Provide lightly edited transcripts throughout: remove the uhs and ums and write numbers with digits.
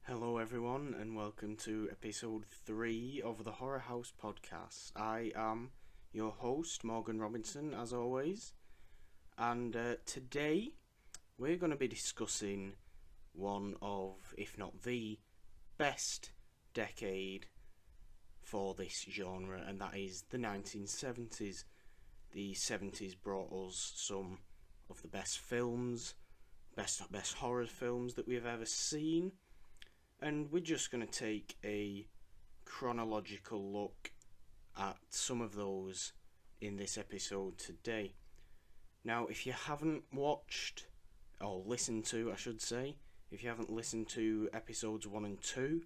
Hello everyone and welcome to episode 3 of the HorrorHouse podcast. I am your host Morgan Robinson as always, and today we're going to be discussing one of, if not the best decade for this genre, and that is the 1970s. The 70s brought us some of the best films, best horror films that we've ever seen. And we're just going to take a chronological look at some of those in this episode today. Now, if you haven't watched, or listened to, I should say, if you haven't listened to episodes 1 and 2,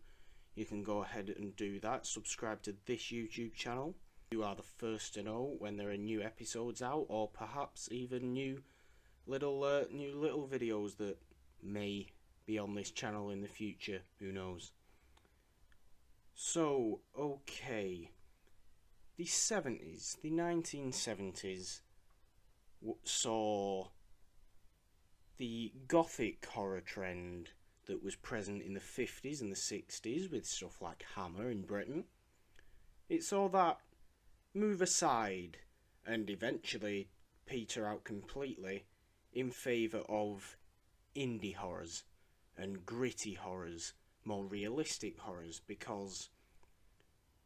you can go ahead and do that. Subscribe to this YouTube channel. You are the first to know when there are new episodes out, or perhaps even new little videos that may be on this channel in the future, who knows. So, okay, the 1970s saw the gothic horror trend that was present in the 50s and the 60s with stuff like Hammer in Britain. It saw that move aside and eventually peter out completely in favour of indie horrors and gritty horrors, more realistic horrors, because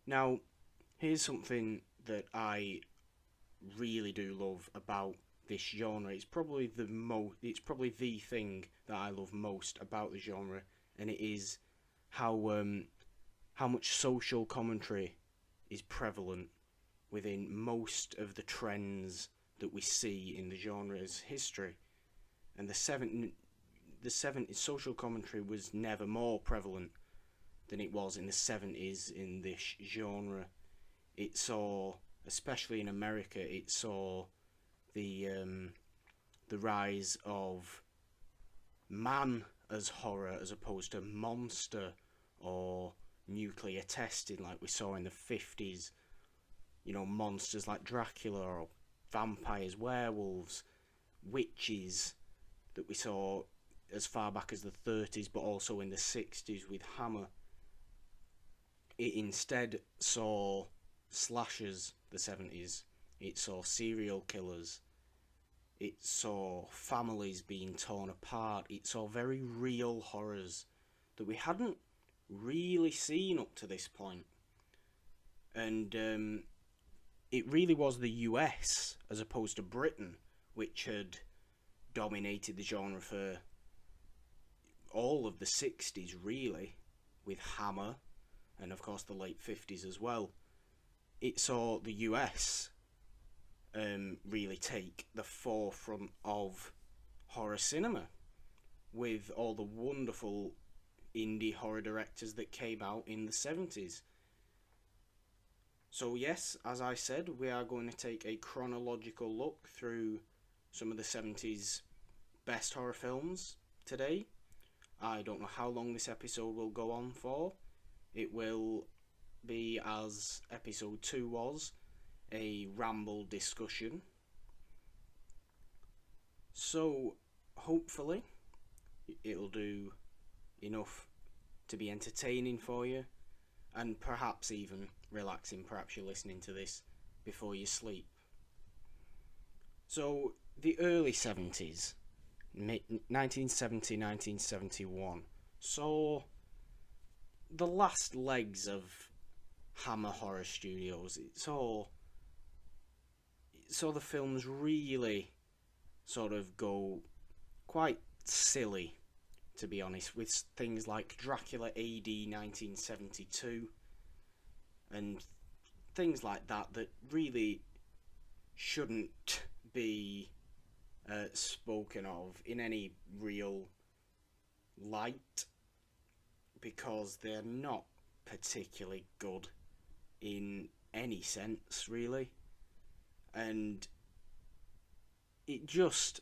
now here's something that I really do love about this genre. It's probably the thing that I love most about the genre, and it is how much social commentary is prevalent within most of the trends that we see in the genre's history. And the 70s social commentary was never more prevalent than it was in the 70s in this genre. It saw, especially in America, it saw the rise of man as horror as opposed to monster or nuclear testing like we saw in the 50s. You know, monsters like Dracula or vampires, werewolves, witches that we saw as far back as the 30s, but also in the 60s with Hammer. It instead saw slashers, the 70s. It saw serial killers. It saw families being torn apart. It saw very real horrors that we hadn't really seen up to this point. And it really was the US, as opposed to Britain, which had dominated the genre for all of the 60s, really, with Hammer, and of course the late 50s as well. It saw the US really take the forefront of horror cinema, with all the wonderful indie horror directors that came out in the 70s. So yes, as I said, we are going to take a chronological look through some of the 70s best horror films today. I don't know how long this episode will go on for. It will be, as episode 2 was, a ramble discussion. So, hopefully, it'll do enough to be entertaining for you, and perhaps even relaxing. Perhaps you're listening to this before you sleep. So, the early 70s, 1970, 1971, saw the last legs of Hammer Horror Studios. It saw the films really sort of go quite silly, to be honest, with things like Dracula AD 1972 and things like that really shouldn't be spoken of in any real light, because they're not particularly good in any sense, really. And it just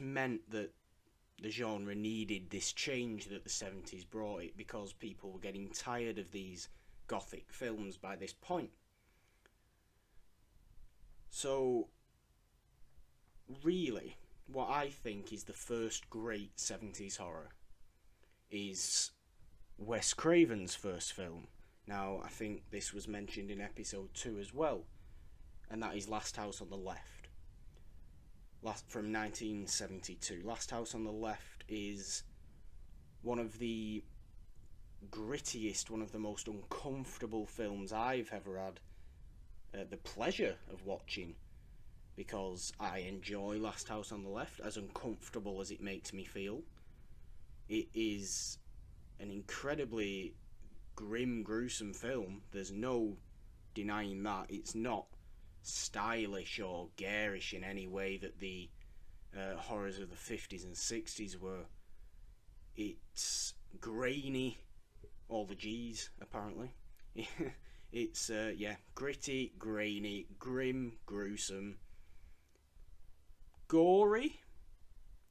meant that the genre needed this change that the 70s brought it, because people were getting tired of these gothic films by this point. So really, what I think is the first great 70s horror is Wes Craven's first film. Now, I think this was mentioned in episode 2 as well, and that is Last House on the Left. From 1972. Last House on the Left is one of the grittiest, one of the most uncomfortable films I've ever had the pleasure of watching, because I enjoy Last House on the Left, as uncomfortable as it makes me feel. It is an incredibly grim, gruesome film. There's no denying that. It's not stylish or garish in any way that the horrors of the 50s and 60s were. It's grainy, all the G's apparently. It's gritty, grainy, grim, gruesome, gory.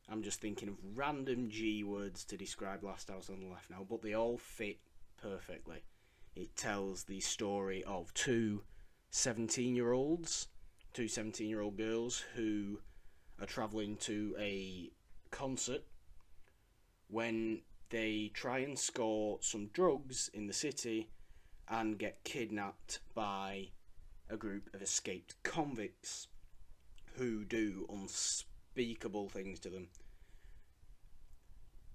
I'm just thinking of random G words to describe Last House on the Left now, but they all fit perfectly. It tells the story of two 17-year-old girls who are travelling to a concert when they try and score some drugs in the city and get kidnapped by a group of escaped convicts who do unspeakable things to them.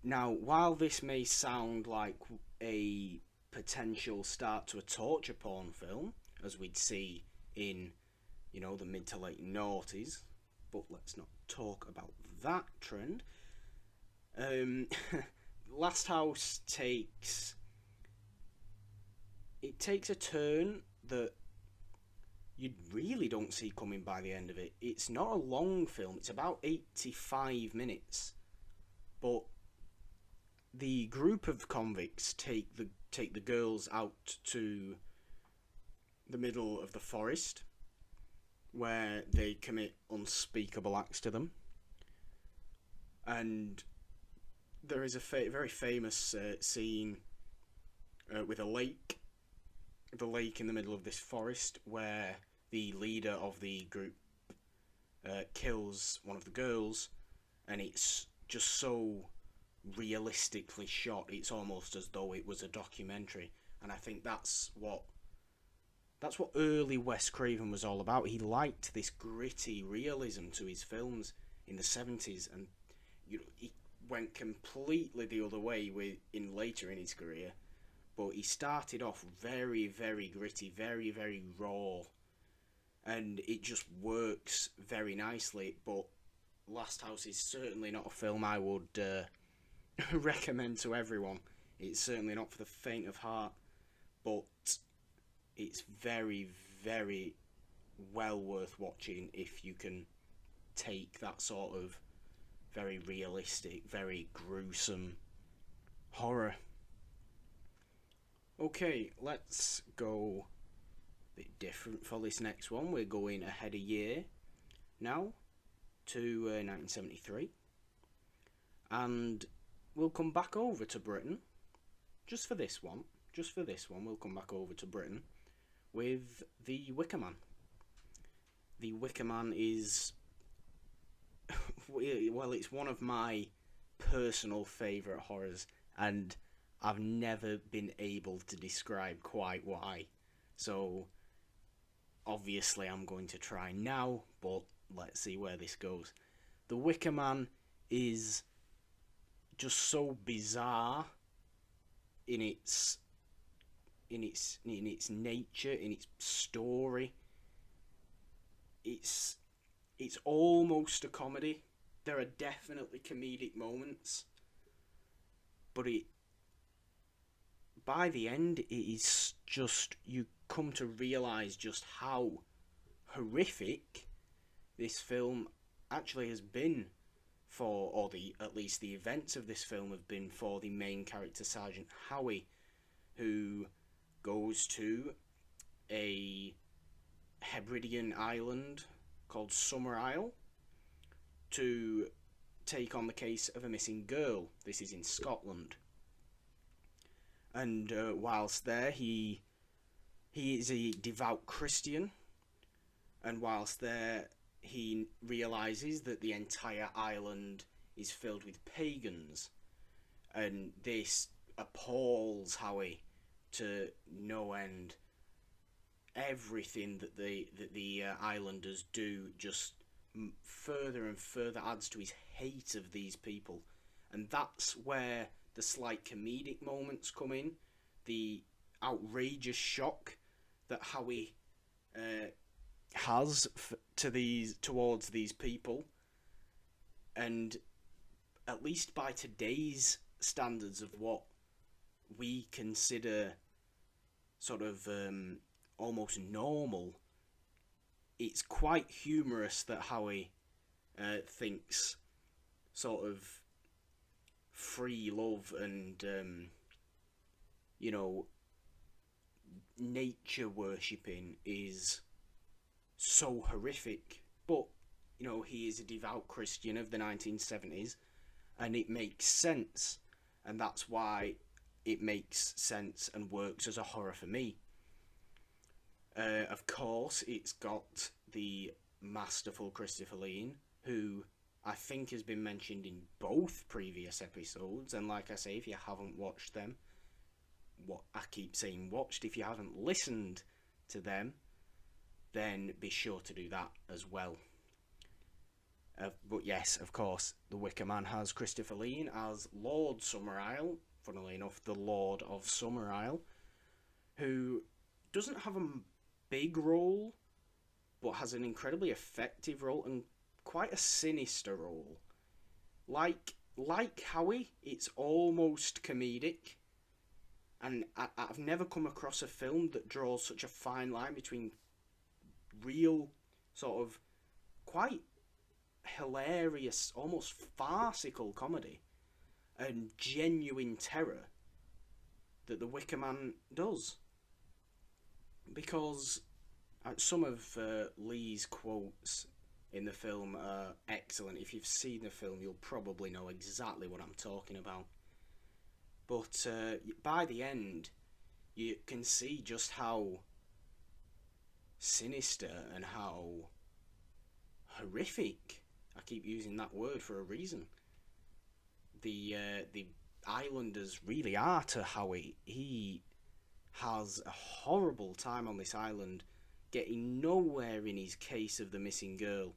Now, while this may sound like a potential start to a torture porn film, as we'd see in, the mid to late noughties, but let's not talk about that trend. Last House takes a turn that you really don't see coming by the end of it. It's not a long film. It's about 85 minutes, but the group of convicts take the girls out to the middle of the forest, where they commit unspeakable acts to them. And there is a very famous scene with a lake. The lake in the middle of this forest, where the leader of the group kills one of the girls, and it's just so realistically shot. It's almost as though it was a documentary, and I think that's what early Wes Craven was all about. He liked this gritty realism to his films in the 70s, and he went completely the other way later in his career. But he started off very, very gritty, very, very raw, and it just works very nicely. But Last House is certainly not a film I would recommend to everyone. It's certainly not for the faint of heart, but it's very, very well worth watching if you can take that sort of very realistic, very gruesome horror. Okay, let's go a bit different for this next one. We're going ahead a year now to 1973, and we'll come back over to Britain just for this one. We'll come back over to Britain with The Wicker Man. The Wicker Man is, well, it's one of my personal favourite horrors, and I've never been able to describe quite why. So, obviously I'm going to try now, but let's see where this goes. The Wicker Man is just so bizarre in its nature, in its story. It's almost a comedy. There are definitely comedic moments, but by the end, it is just, you come to realise just how horrific this film actually has been for, or at least the events of this film have been for the main character, Sergeant Howie, who goes to a Hebridean island called Summer Isle to take on the case of a missing girl. This is in Scotland. And whilst there, he is a devout Christian, and whilst there, he realises that the entire island is filled with pagans, and this appalls Howie to no end. Everything that the Islanders do just further and further adds to his hate of these people, and that's where the slight comedic moments come in, the outrageous shock that Howie has towards these people, and at least by today's standards of what we consider sort of almost normal, it's quite humorous that Howie thinks sort of free love and you know, nature worshipping is so horrific. But you know, he is a devout Christian of the 1970s, and it makes sense, and that's why it makes sense and works as a horror for me. Of course, it's got the masterful Christopher Lee, who I think has been mentioned in both previous episodes, and like I say, if you haven't watched them, what I keep saying watched, if you haven't listened to them, then be sure to do that as well. But yes, of course, The Wicker Man has Christopher Lee as Lord Summerisle, funnily enough, the Lord of Summerisle, who doesn't have a big role, but has an incredibly effective role and quite a sinister role. Like Howie, it's almost comedic, and I've never come across a film that draws such a fine line between real, sort of, quite hilarious, almost farcical comedy and genuine terror that The Wicker Man does. Because some of Lee's quotes in the film are excellent. If you've seen the film, you'll probably know exactly what I'm talking about. But by the end, you can see just how sinister and how horrific, I keep using that word for a reason, the Islanders really are to Howie. He has a horrible time on this island, getting nowhere in his case of the missing girl,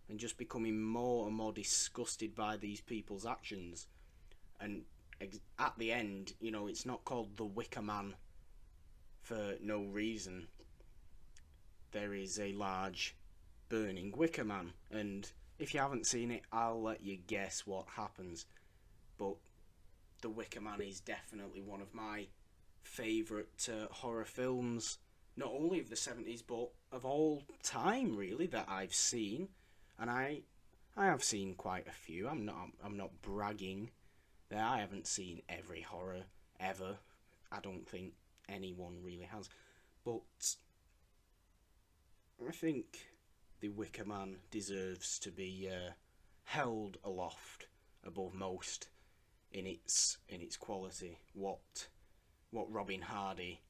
and just becoming more and more disgusted by these people's actions. And at the end, you know, it's not called the Wicker Man for no reason. There is a large burning Wicker Man, and if you haven't seen it, I'll let you guess what happens. But The Wicker Man is definitely one of my favourite horror films, not only of the 70s but of all time, really, that I've seen. And I have seen quite a few. I'm not bragging there. I haven't seen every horror ever. I don't think anyone really has. But I think The Wicker Man deserves to be held aloft above most in its quality. What Robin Hardy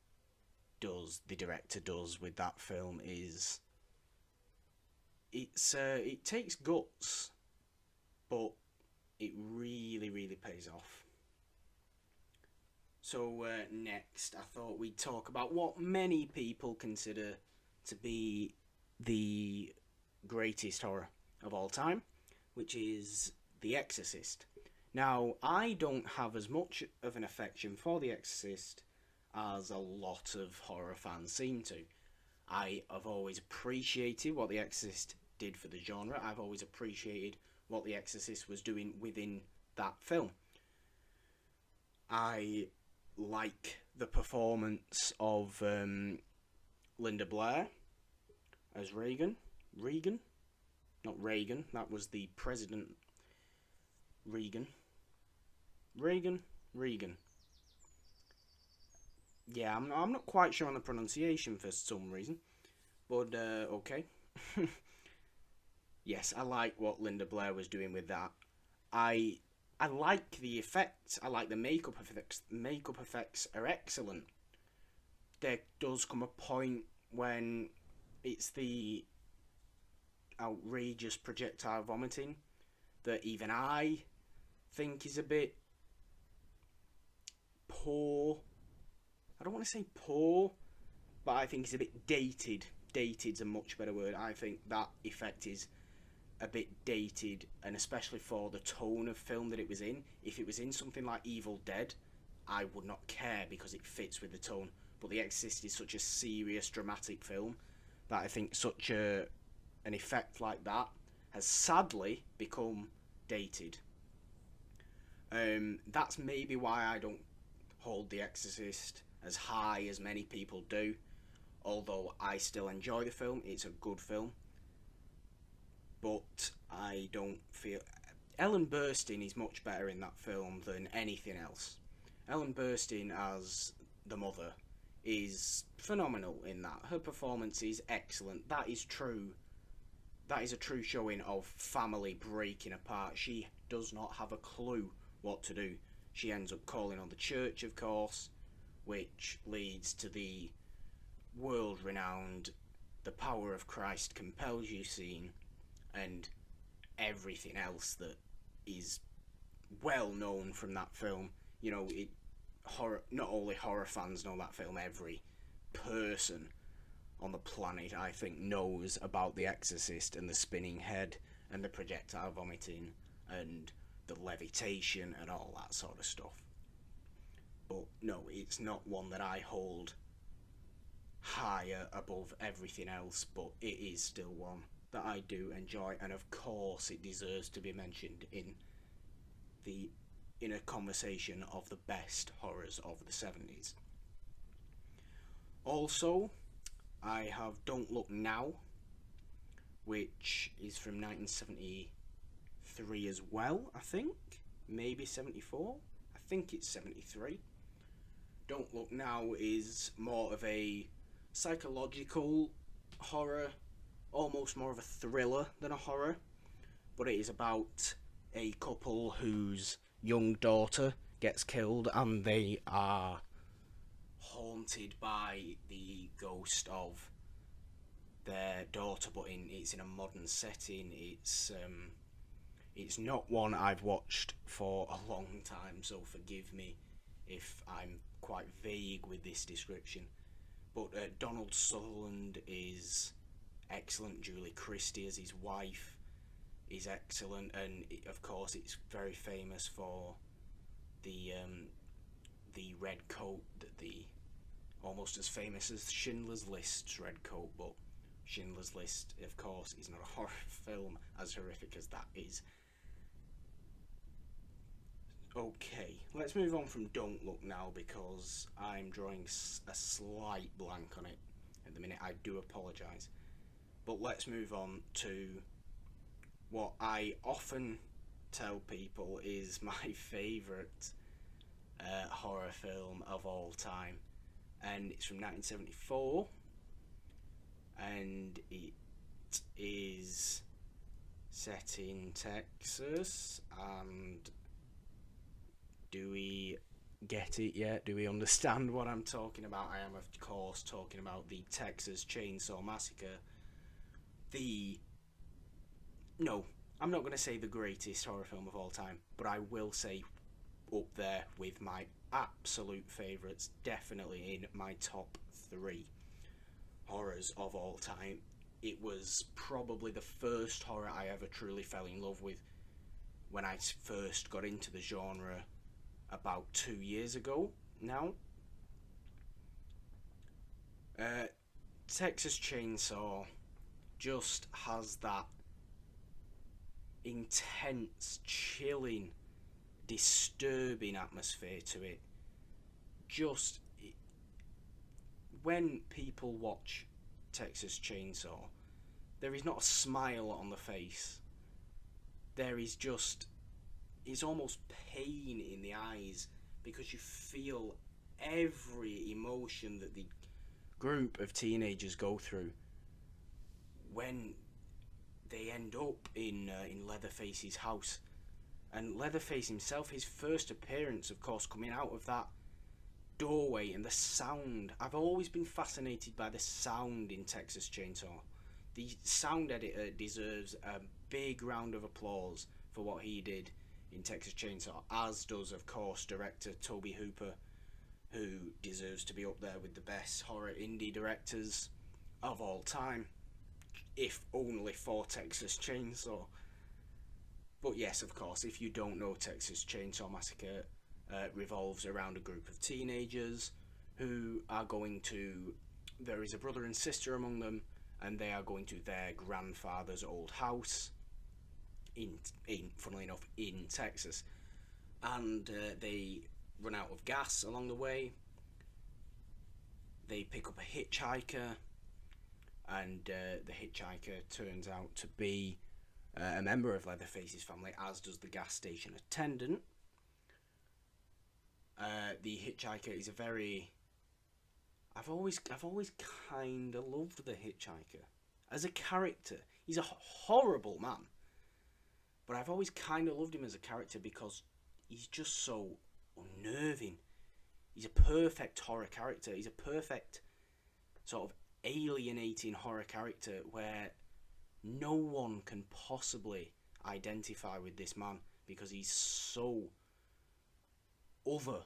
does, the director does with that film, is it takes guts, but it really pays off. So next, I thought we'd talk about what many people consider to be the greatest horror of all time, which is The Exorcist. Now, I don't have as much of an affection for The Exorcist as a lot of horror fans seem to. I have always appreciated what The Exorcist did for the genre. I've always appreciated what The Exorcist was doing within that film. I like the performance of Linda Blair as Regan. Not Reagan, that was the president. Regan. Yeah, I'm not quite sure on the pronunciation for some reason, but okay. Yes, I like what Linda Blair was doing with that. I like the effects. I like the makeup effects. Makeup effects are excellent. There does come a point when it's the outrageous projectile vomiting that even I think is a bit poor. I don't want to say poor, but I think it's a bit dated. Dated's a much better word. I think that effect is a bit dated, and especially for the tone of film that it was in. If it was in something like Evil Dead, I would not care because it fits with the tone. But The Exorcist is such a serious, dramatic film that I think such an effect like that has sadly become dated. That's maybe why I don't hold The Exorcist as high as many people do. Although I still enjoy the film, it's a good film. But I don't feel... Ellen Burstyn is much better in that film than anything else. Ellen Burstyn as the mother is phenomenal in that. Her performance is excellent. That is true. That is a true showing of family breaking apart. She does not have a clue what to do. She ends up calling on the church, of course, which leads to the world-renowned "The Power of Christ Compels You" scene, and everything else that is well known from that film. You know, not only horror fans know that film, every person on the planet, I think, knows about The Exorcist and the spinning head and the projectile vomiting and the levitation and all that sort of stuff. But no, it's not one that I hold higher above everything else, but it is still one that I do enjoy, and of course it deserves to be mentioned in a conversation of the best horrors of the 70s. Also, I have Don't Look Now, which is from 1973 as well, I think. Maybe 74? I think it's 73. Don't Look Now is more of a psychological horror, almost more of a thriller than a horror, but it is about a couple whose young daughter gets killed and they are haunted by the ghost of their daughter, but it's in a modern setting. It's not one I've watched for a long time, so forgive me if I'm quite vague with this description. But Donald Sutherland is excellent. Julie Christie as his wife is excellent, and of course it's very famous for the red coat, almost as famous as Schindler's List's red coat. But Schindler's List, of course, is not a horror film, as horrific as that is. Okay, let's move on from Don't Look Now, because I'm drawing a slight blank on it at the minute. I do apologise. But let's move on to what I often tell people is my favourite horror film of all time. And it's from 1974. And it is set in Texas. And do we get it yet? Do we understand what I'm talking about? I am, of course, talking about the Texas Chainsaw Massacre. No, I'm not going to say the greatest horror film of all time, but I will say up there with my absolute favourites, definitely in my top 3 horrors of all time. It was probably the first horror I ever truly fell in love with when I first got into the genre about 2 years ago now. Texas Chainsaw just has that intense, chilling, disturbing atmosphere to it. When people watch Texas Chainsaw, there is not a smile on the face. There is just, it's almost pain in the eyes, because you feel every emotion that the group of teenagers go through when they end up in Leatherface's house. And Leatherface himself, his first appearance, of course, coming out of that doorway, and the sound. I've always been fascinated by the sound in Texas Chainsaw. The sound editor deserves a big round of applause for what he did in Texas Chainsaw, as does, of course, director Tobe Hooper, who deserves to be up there with the best horror indie directors of all time, if only for Texas Chainsaw. But yes, of course, if you don't know, Texas Chainsaw Massacre revolves around a group of teenagers who are going to. There is a brother and sister among them, and they are going to their grandfather's old house funnily enough, in Texas. And they run out of gas along the way. They pick up a hitchhiker, and the hitchhiker turns out to be a member of Leatherface's family, as does the gas station attendant. The hitchhiker is a very... I've always kind of loved the hitchhiker as a character. He's a horrible man, but I've always kind of loved him as a character because he's just so unnerving. He's a perfect horror character. He's a perfect sort of alienating horror character where no one can possibly identify with this man because he's so other.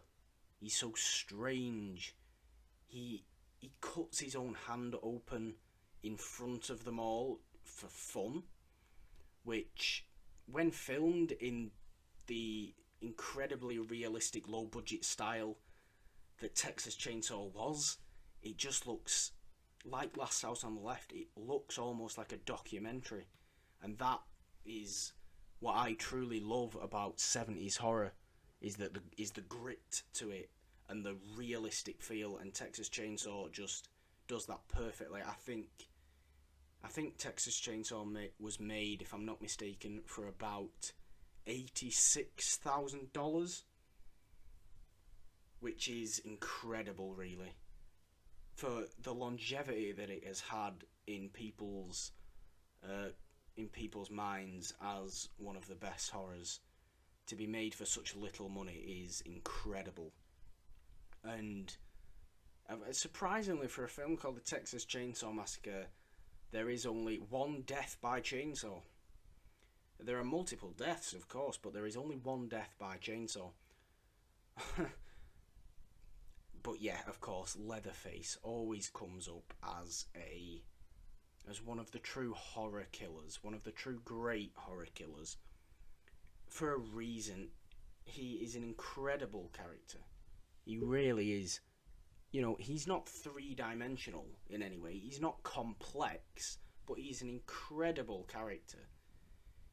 He's so strange. He cuts his own hand open in front of them all for fun, which, when filmed in the incredibly realistic low-budget style that Texas Chainsaw was, it just looks like Last House on the Left. It looks almost like a documentary, and that is what I truly love about 70s horror, is that the grit to it and the realistic feel, and Texas Chainsaw just does that perfectly. I think Texas Chainsaw was made, if I'm not mistaken, for about $86,000, which is incredible, really, for the longevity that it has had in people's minds as one of the best horrors. To be made for such little money is incredible. And surprisingly, for a film called The Texas Chainsaw Massacre, there is only one death by chainsaw. There are multiple deaths, of course, but there is only one death by chainsaw. But yeah, of course, Leatherface always comes up as one of the true horror killers, one of the true great horror killers. For a reason. He is an incredible character. He really is. You know, he's not three-dimensional in any way. He's not complex, but he's an incredible character.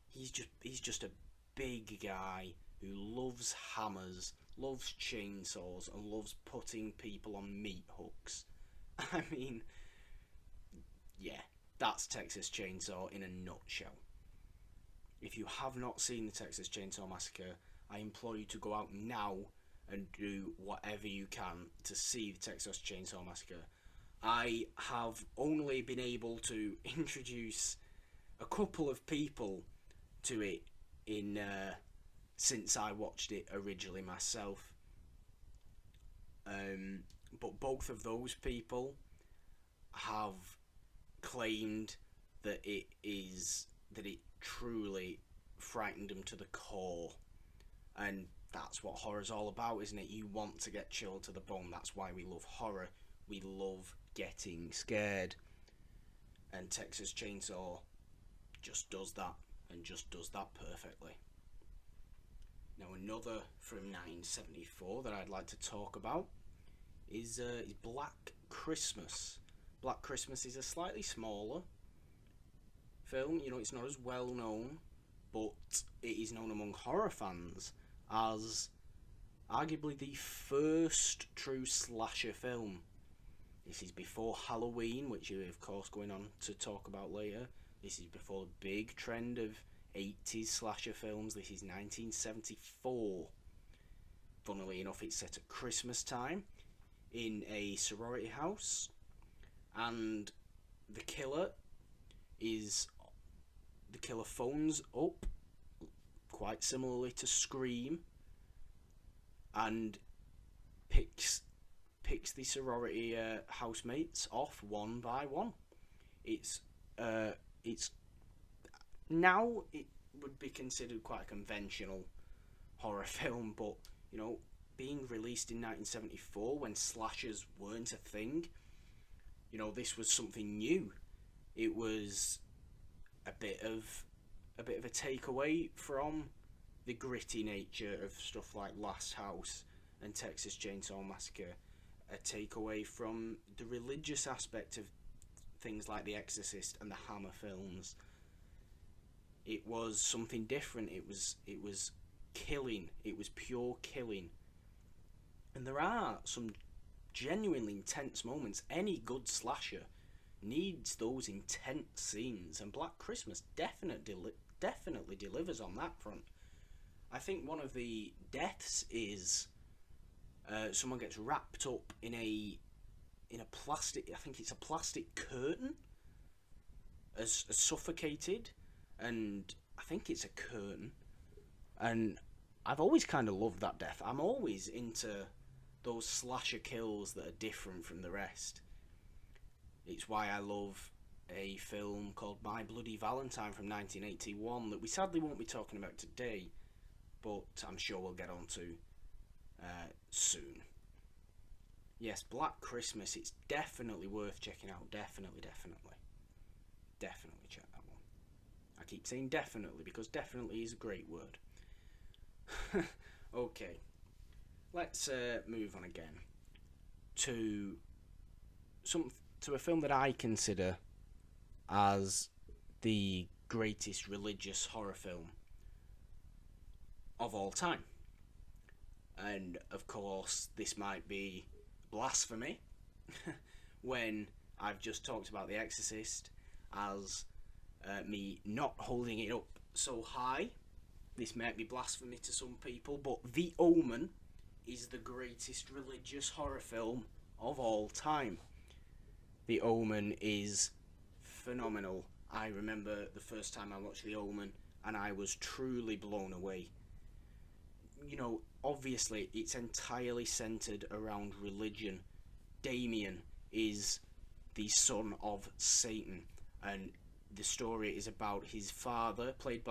He's just a big guy who loves hammers, loves chainsaws, and loves putting people on meat hooks. I mean, yeah, that's Texas Chainsaw in a nutshell. If you have not seen the Texas Chainsaw Massacre, I implore you to go out now and do whatever you can to see the Texas Chainsaw Massacre. I have only been able to introduce a couple of people to it since I watched it originally myself. But both of those people have claimed that it truly frightened them to the core, and that's what horror's all about, isn't it? You want to get chilled to the bone. That's why we love horror. We love getting scared, and Texas Chainsaw just does that, and just does that perfectly. Now, another from 1974 that I'd like to talk about is Black Christmas. Black Christmas is a slightly smaller film. You know, it's not as well known, but it is known among horror fans as arguably the first true slasher film. This is before Halloween, which you're of course going on to talk about later. This is before the big trend of 80s slasher films. This is 1974. Funnily enough, it's set at Christmas time in a sorority house, and the killer phones up quite similarly to Scream and picks the sorority housemates off one by one. It's now it would be considered quite a conventional horror film, but you know, being released in 1974 when slashers weren't a thing. You know, this was something new. It was a bit of a takeaway from the gritty nature of stuff like Last House and Texas Chainsaw Massacre, a takeaway from the religious aspect of things like The Exorcist and the Hammer films. It was something different. It was killing. It was pure killing. And there are some genuinely intense moments. Any good slasher needs those intense scenes, and Black Christmas definitely delivers on that front. I think one of the deaths is someone gets wrapped up in a plastic, I think it's a plastic curtain, as suffocated, and I think it's a curtain. And I've always kind of loved that death. I'm always into those slasher kills that are different from the rest. It's why I love a film called My Bloody Valentine from 1981 that we sadly won't be talking about today, but I'm sure we'll get on to soon. Yes, Black Christmas, it's definitely worth checking out. Definitely check that one. I keep saying definitely because definitely is a great word. Okay, let's move on again to a film that I consider as the greatest religious horror film of all time. And of course, this might be blasphemy when I've just talked about The Exorcist as me not holding it up so high. This might be blasphemy to some people, but The Omen is the greatest religious horror film of all time. The Omen is phenomenal. I remember the first time I watched The Omen and I was truly blown away. You know, obviously it's entirely centered around religion. Damien is the son of Satan, and the story is about his father, played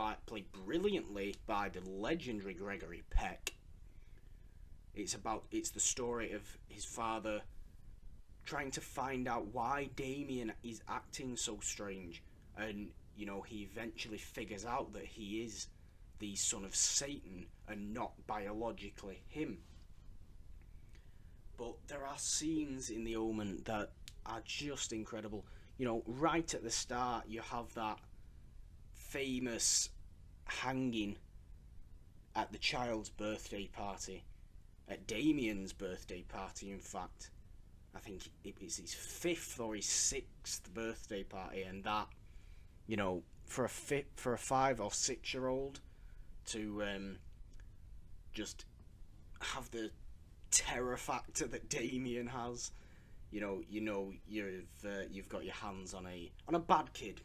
brilliantly by the legendary Gregory Peck. It's the story of his father trying to find out why Damien is acting so strange, and you know, he eventually figures out that he is the son of Satan and not biologically him. But there are scenes in The Omen that are just incredible. You know, right at the start you have that famous hanging at the child's birthday party, at Damien's birthday party in fact. I think it's his 5th or his 6th birthday party, and that, you know, for a 5 or 6 year old to just have the terror factor that Damien has, you've got your hands on a bad kid,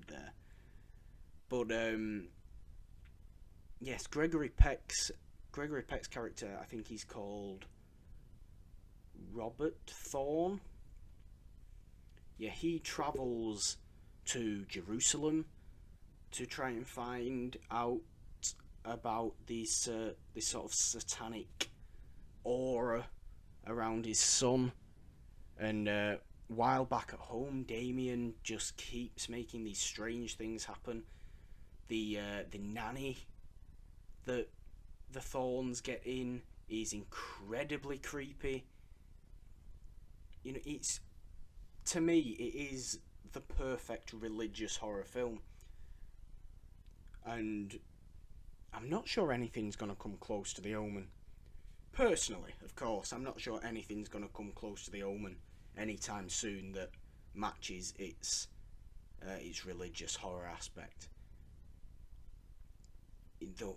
there. But yes, Gregory Peck's character, I think he's called Robert Thorne. Yeah, he travels to Jerusalem to try and find out about this sort of satanic aura around his son. And while back at home, Damien just keeps making these strange things happen. The nanny that the Thorns get in is incredibly creepy. You know, to me, it is the perfect religious horror film. And I'm not sure anything's going to come close to The Omen. Personally, of course, I'm not sure anything's going to come close to The Omen anytime soon that matches its religious horror aspect. Though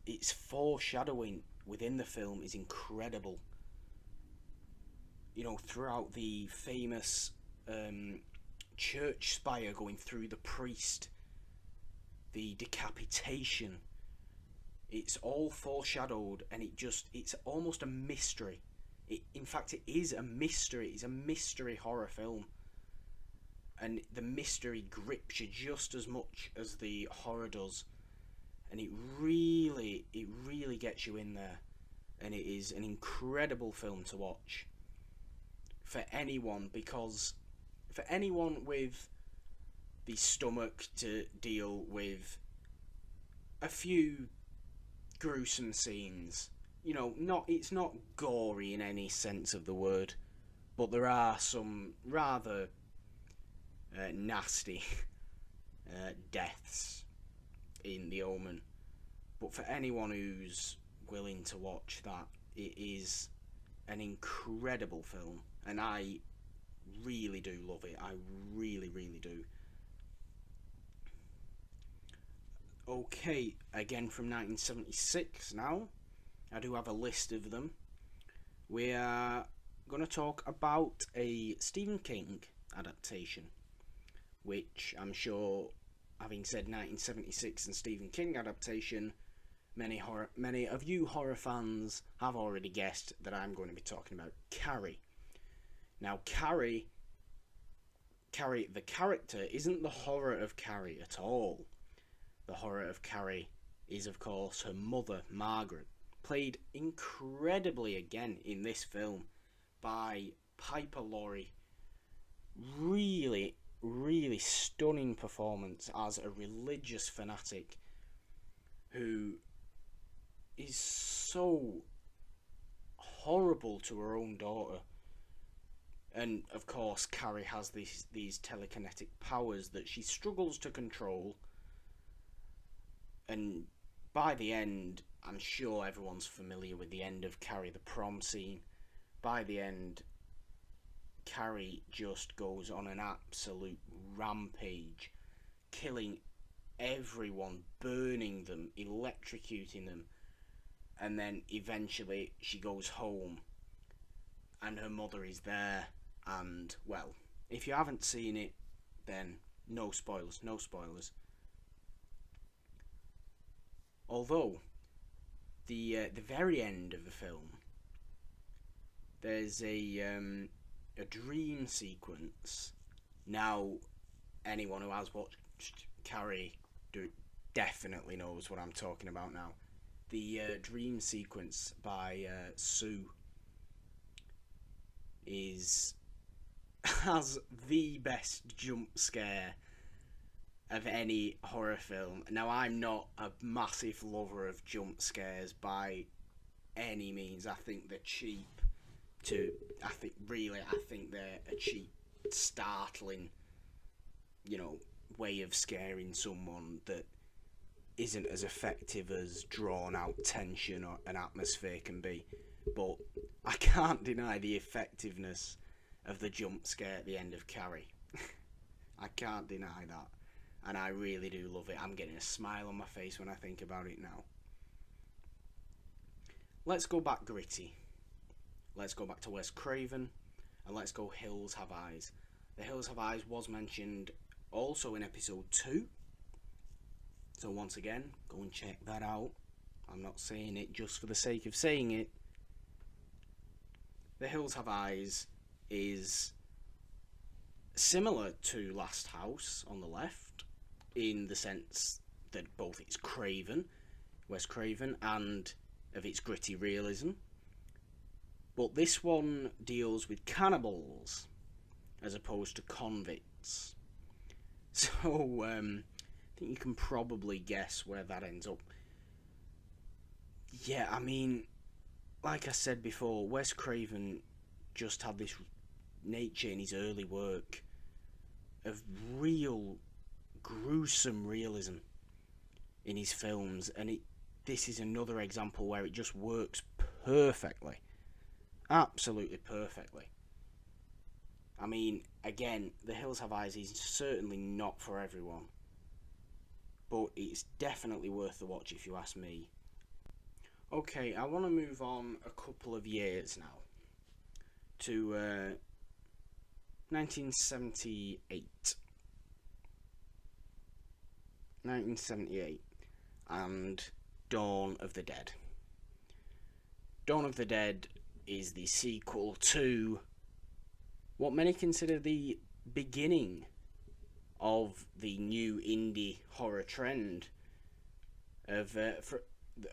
its foreshadowing within the film is incredible. You know, throughout the famous church spire going through the priest, the decapitation, it's all foreshadowed, and it's almost a mystery. In fact, it is a mystery. It's a mystery horror film, and the mystery grips you just as much as the horror does, and it really gets you in there, and it is an incredible film to watch for anyone, because for anyone with the stomach to deal with a few gruesome scenes, you know, it's not gory in any sense of the word, but there are some rather nasty deaths in The Omen. But for anyone who's willing to watch that, it is an incredible film, and I really do love it. I really, really do. Okay, again from 1976 now. I do have a list of them. We are going to talk about a Stephen King adaptation, which I'm sure, having said 1976 and Stephen King adaptation, many of you horror fans have already guessed that I'm going to be talking about Carrie. Now, Carrie, the character, isn't the horror of Carrie at all. The horror of Carrie is, of course, her mother, Margaret, played incredibly again in this film by Piper Laurie. Really, really stunning performance as a religious fanatic who is so horrible to her own daughter. And of course, Carrie has these telekinetic powers that she struggles to control. And by the end, I'm sure everyone's familiar with the end of Carrie, the prom scene. By the end, Carrie just goes on an absolute rampage, killing everyone, burning them, electrocuting them. And then eventually she goes home and her mother is there, and, well, if you haven't seen it, then no spoilers. Although, the very end of the film, there's a dream sequence. Now, anyone who has watched Carrie definitely knows what I'm talking about now. The dream sequence by Sue has the best jump scare of any horror film. Now, I'm not a massive lover of jump scares by any means. I think they're cheap. I think they're a cheap, startling, way of scaring someone that isn't as effective as drawn out tension or an atmosphere can be. But I can't deny the effectiveness of the jump scare at the end of Carrie. I can't deny that. And I really do love it. I'm getting a smile on my face when I think about it now. Let's go back gritty. Let's go back to Wes Craven. And let's go Hills Have Eyes. The Hills Have Eyes was mentioned also in episode 2. So once again, go and check that out. I'm not saying it just for the sake of saying it. The Hills Have Eyes is similar to Last House on the left, in the sense that both it's Wes Craven, and of its gritty realism. But this one deals with cannibals as opposed to convicts. So, I think you can probably guess where that ends up. Yeah, I mean, like I said before, Wes Craven just had this nature in his early work of real gruesome realism in his films, and this is another example where it just works perfectly. Absolutely perfectly. I mean, again, The Hills Have Eyes is certainly not for everyone, but it's definitely worth the watch if you ask me. Okay, I want to move on a couple of years now to 1978. 1978 and Dawn of the Dead. Dawn of the Dead is the sequel to what many consider the beginning of the new indie horror trend of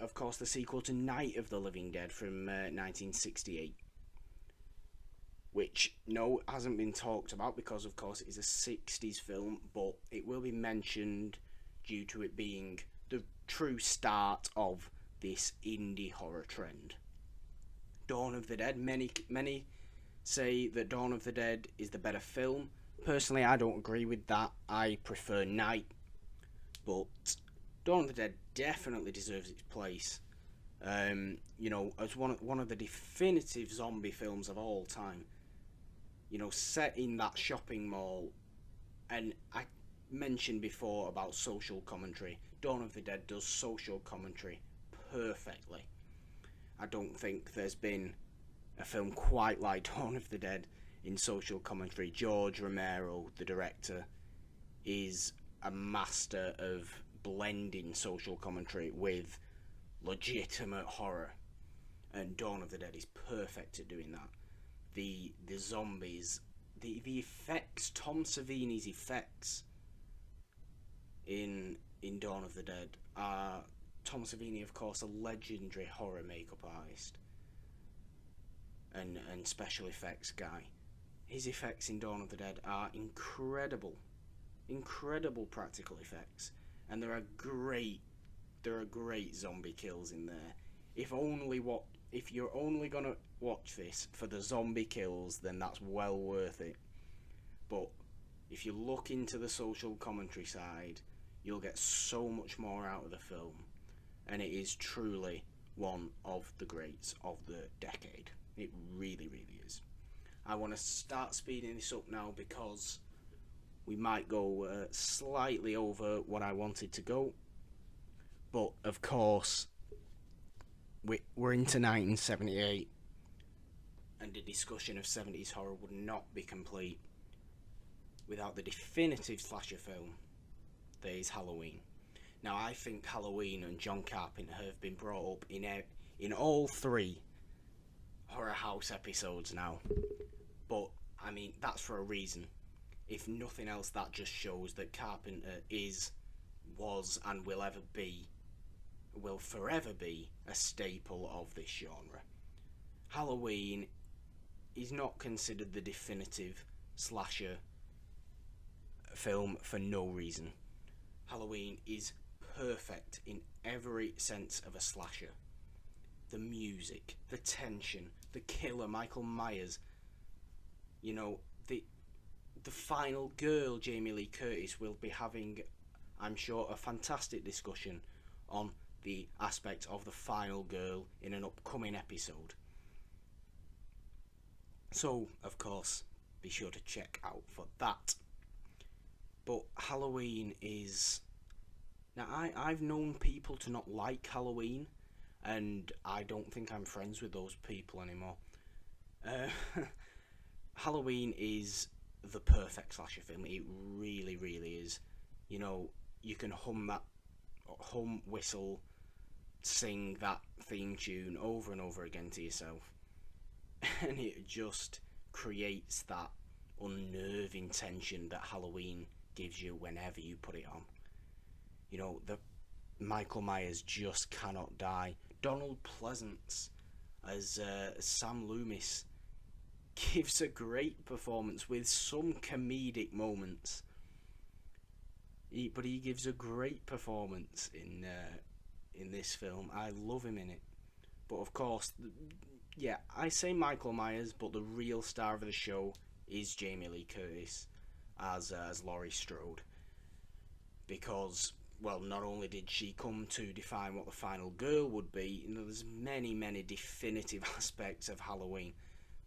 of course, the sequel to Night of the Living Dead from 1968, which no hasn't been talked about because, of course, it is a 60s film, but it will be mentioned due to it being the true start of this indie horror trend. Dawn of the Dead. Many say that Dawn of the Dead is the better film. Personally, I don't agree with that. I prefer Night, but Dawn of the Dead definitely deserves its place. As one of the definitive zombie films of all time. Set in that shopping mall, and I mentioned before about social commentary. Dawn of the Dead does social commentary perfectly. I don't think there's been a film quite like Dawn of the Dead in social commentary. George Romero, the director, is a master of blending social commentary with legitimate horror, and Dawn of the Dead is perfect at doing that. The zombies, the effects, Tom Savini's effects in Dawn of the Dead are Tom Savini, of course, a legendary horror makeup artist and special effects guy. His effects in Dawn of the Dead are incredible practical effects, and there are great zombie kills in there. If you're only gonna watch this for the zombie kills, then that's well worth it. But if you look into the social commentary side, you'll get so much more out of the film, and it is truly one of the greats of the decade. It really, really is. I want to start speeding this up now because we might go slightly over what I wanted to go. But, of course, we're into 1978, and the discussion of 70s horror would not be complete without the definitive slasher film that is Halloween. Now, I think Halloween and John Carpenter have been brought up in all three HorrorHouse episodes now. But, I mean, that's for a reason. If nothing else, that just shows that Carpenter was, and will forever be, a staple of this genre. Halloween is not considered the definitive slasher film for no reason. Halloween is perfect in every sense of a slasher. The music, the tension, the killer, Michael Myers, the final girl, Jamie Lee Curtis, will be having, I'm sure, a fantastic discussion on the aspect of the final girl in an upcoming episode. So, of course, be sure to check out for that. But Halloween is... Now, I've known people to not like Halloween, and I don't think I'm friends with those people anymore. Halloween is the perfect slasher film. It really, really is. You can hum, whistle, sing that theme tune over and over again to yourself, and it just creates that unnerving tension that Halloween gives you whenever you put it on. The Michael Myers just cannot die. Donald Pleasance as Sam Loomis gives a great performance with some comedic moments. But he gives a great performance in this film. I love him in it. But of course, I say Michael Myers, but the real star of the show is Jamie Lee Curtis as Laurie Strode. Because, well, not only did she come to define what the final girl would be, there's many, many definitive aspects of Halloween.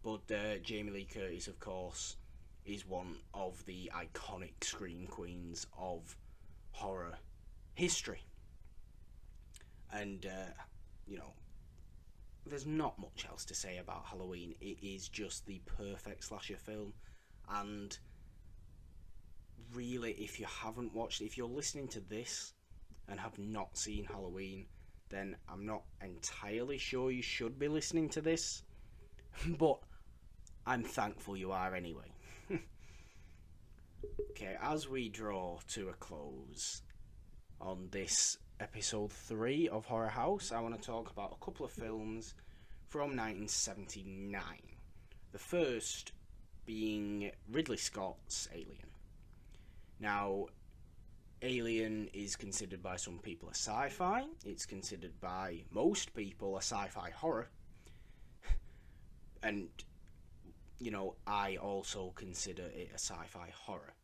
But Jamie Lee Curtis, of course, is one of the iconic scream queens of horror history. And, there's not much else to say about Halloween. It is just the perfect slasher film. And really, if you haven't watched it, if you're listening to this and have not seen Halloween, then I'm not entirely sure you should be listening to this. But I'm thankful you are anyway. Okay, as we draw to a close on this episode 3 of Horror House. I want to talk about a couple of films from 1979. The first being Ridley Scott's Alien. Now, Alien is considered by some people a sci-fi. It's considered by most people a sci-fi horror. And, you know, I also consider it a sci-fi horror.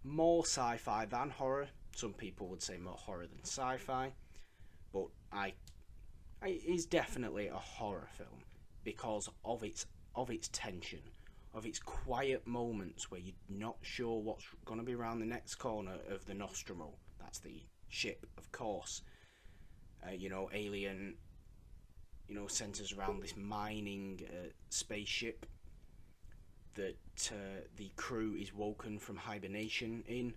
More sci-fi than horror. Some people would say more horror than sci-fi, but it is definitely a horror film because of its tension, of its quiet moments where you're not sure what's going to be around the next corner of the Nostromo. That's the ship, of course. Alien, centers around this mining spaceship that the crew is woken from hibernation in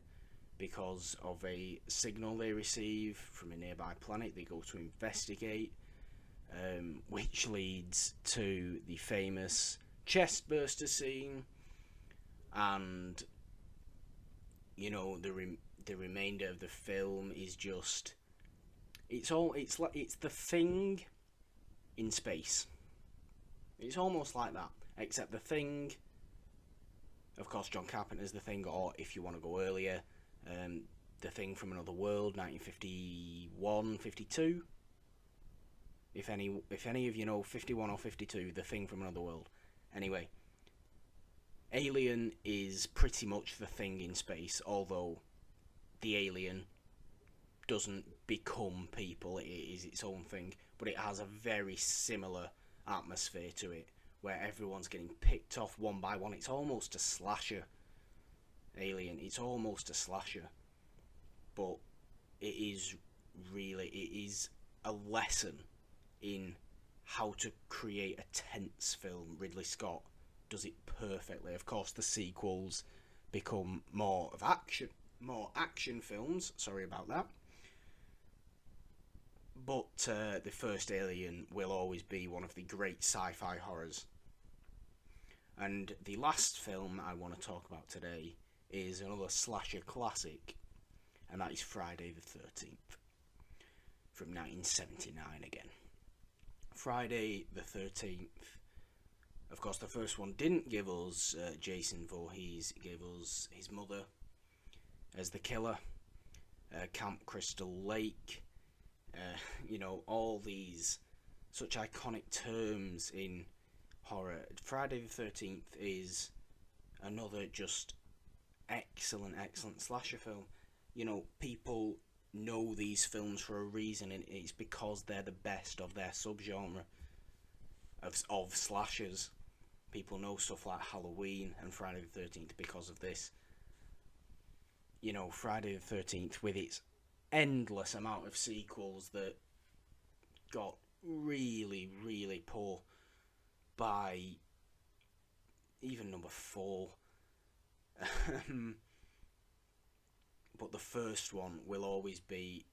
because of a signal they receive from a nearby planet. They go to investigate, which leads to the famous chestburster scene, and the remainder of the film is just it's The Thing in space. It's almost like that, except The Thing, of course, John Carpenter's The Thing, or if you want to go earlier, The Thing from Another World, 1951, 52. If any of you know 51 or 52, The Thing from Another World. Anyway, Alien is pretty much The Thing in space, although the alien doesn't become people, it is its own thing, but it has a very similar atmosphere to it, where everyone's getting picked off one by one. It's almost a slasher. Alien, it's almost a slasher, but it is a lesson in how to create a tense film. Ridley Scott does it perfectly. Of course, the sequels become more action films, sorry about that, but the first Alien will always be one of the great sci-fi horrors. And the last film I want to talk about today is another slasher classic, and that is Friday the 13th from 1979 again. Friday the 13th, of course, the first one didn't give us Jason Voorhees. It gave us his mother as the killer, Camp Crystal Lake, all these such iconic terms in horror. Friday the 13th is another just excellent slasher film. People know these films for a reason, and it's because they're the best of their subgenre of slashers. People know stuff like Halloween and Friday the 13th because of this. Friday the 13th, with its endless amount of sequels that got really, really poor by even number 4. But the first one will always be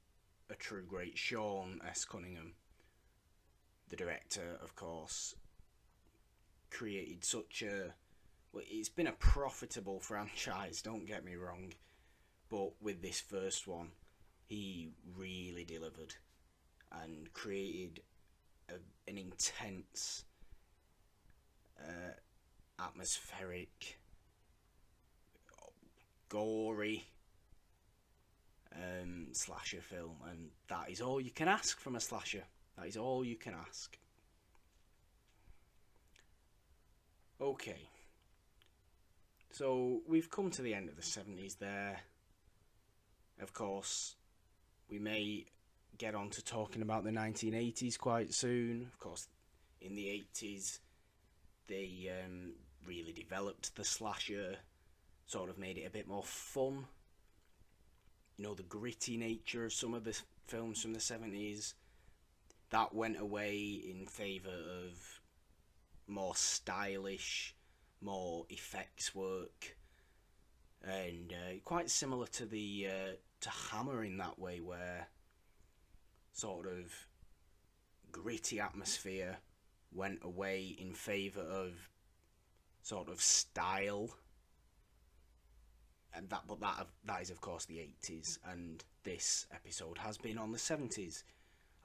a true great. Sean S. Cunningham, the director, of course, created such a... Well, it's been a profitable franchise, don't get me wrong, but with this first one, he really delivered and created an intense, atmospheric, gory slasher film, and that is all you can ask from a slasher. That is all you can ask. Okay, so we've come to the end of the 70s there. Of course, we may get on to talking about the 1980s quite soon. Of course, in the 80s, they really developed the slasher, sort of made it a bit more fun. The gritty nature of some of the films from the 70s, that went away in favour of more stylish, more effects work, and quite similar to to Hammer in that way, where sort of gritty atmosphere went away in favour of sort of style and that is of course the 80s, and this episode has been on the 70s.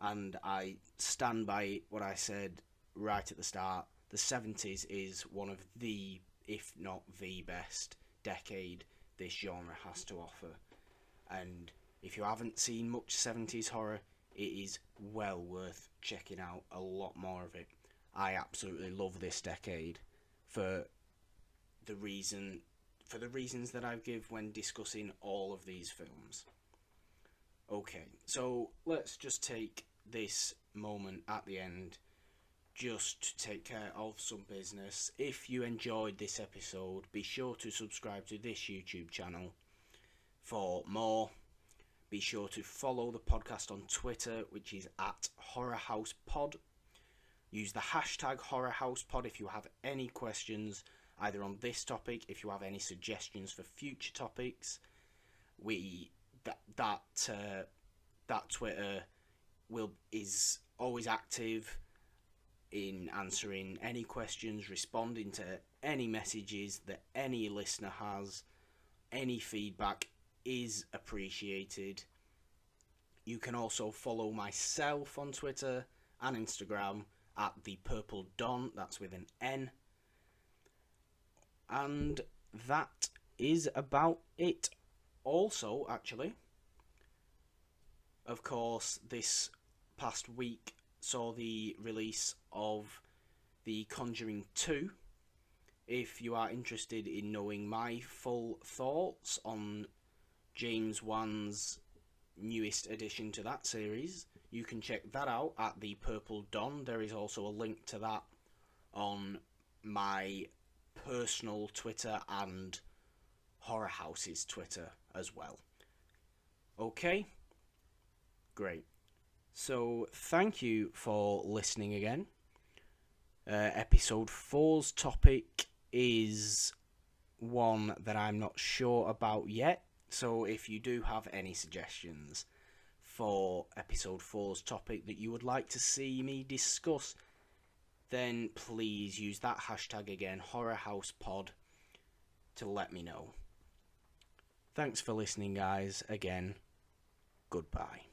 And I stand by what I said right at the start. The 70s is one of the, if not the best decade this genre has to offer. And if you haven't seen much 70s horror, it is well worth checking out a lot more of it. I absolutely love this decade for the reasons that I give when discussing all of these films. Okay, so let's just take this moment at the end just to take care of some business. If you enjoyed this episode, be sure to subscribe to this YouTube channel for more. Be sure to follow the podcast on Twitter, which is at HorrorHousePod. Use the hashtag HorrorHousePod if you have any questions, either on this topic, if you have any suggestions for future topics. That Twitter is always active in answering any questions, responding to any messages that any listener has. Any feedback is appreciated. You can also follow myself on Twitter and Instagram at the Purple Don, that's with an N. And that is about it. Also, actually, of course, this past week saw the release of The Conjuring 2. If you are interested in knowing my full thoughts on James Wan's newest addition to that series, you can check that out at the Purple Don. There is also a link to that on my personal Twitter and Horror House's Twitter as well. Okay, great. So thank you for listening again. Episode 4's topic is one that I'm not sure about yet. So if you do have any suggestions for episode 4's topic that you would like to see me discuss, then please use that hashtag again, HorrorHousePod, to let me know. Thanks for listening, guys. Again, goodbye.